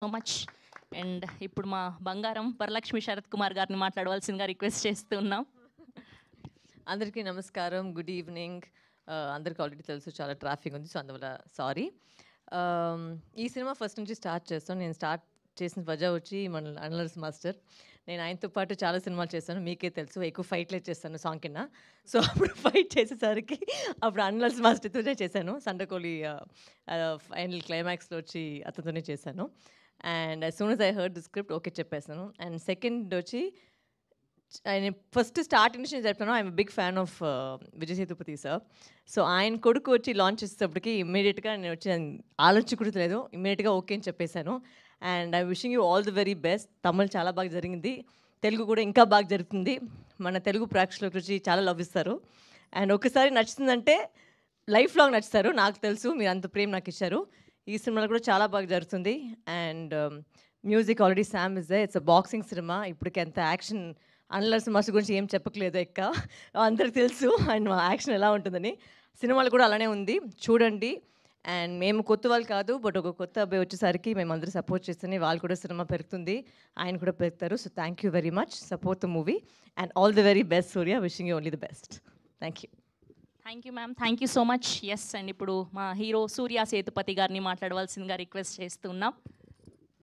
So much. And ఇప్పుడు మా బంగారం వరలక్ష్మి శరత్ కుమార్ గారిని మాట్లాడవలసిందిగా రిక్వెస్ట్ చేస్తున్నాం. అందరికీ నమస్కారం, గుడ్ ఈవినింగ్. అందరికి ఆల్రెడీ తెలుసు చాలా ట్రాఫిక్ ఉంది, సో అందువల్ల సారీ. ఈ సినిమా ఫస్ట్ నుంచి స్టార్ట్ చేస్తాను. నేను స్టార్ట్ చేసిన వజా వచ్చి మన అనలర్స్ మాస్టర్. నేను ఆయనతో పాటు చాలా సినిమాలు చేశాను, మీకే తెలుసు. ఎక్కువ ఫైట్లే చేస్తాను సాంగ్ కింద. సో అప్పుడు ఫైట్ చేసేసరికి అప్పుడు అనలర్స్ మాస్టర్తోనే చేశాను. సండకోలి ఫైనల్ క్లైమాక్స్లో వచ్చి అతనితోనే చేశాను. And as soon as I heard the script okay చెప్పేసాను. అండ్ సెకండ్ వచ్చి ఆయన ఫస్ట్ స్టార్టింగ్ నుంచి నేను చెప్తాను, I'm big fan of Vijay Sethupathi sir. So ఆయన కొడుకు వచ్చి లాంచ్ చేసేటప్పటికి ఇమ్మీడియట్గా నేను వచ్చి ఆలోచించకూడలేదు, ఇమ్మీడియట్గా ఓకే అని చెప్పేశాను. And I wishing you all the very best. Tamil చాలా బాగా జరిగింది, తెలుగు కూడా ఇంకా బాగా జరుగుతుంది. మన తెలుగు ప్రేక్షకులకు వచ్చి చాలా లవ్ ఇస్తారు. అండ్ ఒకసారి నచ్చుతుందంటే లైఫ్ లాంగ్ నచ్చుతారు, నాకు తెలుసు. మీరు అంత ప్రేమ నాకు ఇచ్చారు. ఈ సినిమాలో కూడా చాలా బాగా జరుగుతుంది. And music already Sam is they. It's a boxing cinema. ఇప్పటికి ఎంత యాక్షన్ అనలర్స్ మాస్టర్ గురించి ఏం చెప్పట్లేదు, అందరికి తెలుసు అండ్ మా యాక్షన్ ఎలా ఉంటుందని. సినిమాలు కూడా అలానే ఉంది, చూడండి. అండ్ మేము కొత్త వాళ్ళు కాదు, బట్ ఒక కొత్త అబ్బాయి వచ్చేసరికి మేము అందరూ సపోర్ట్ చేస్తేనే వాళ్ళు కూడా సినిమా పెరుగుతుంది, ఆయన కూడా పెరుగుతారు. So thank you very much, support the movie and all the very best Surya. Wishing you only the best. Thank you. Thank you ma'am, thank you so much. Yes, and ఇప్పుడు మా hero సూర్య సేతుపతి గారిని మాట్లాడవలసిందిగా request చేస్తున్నాం.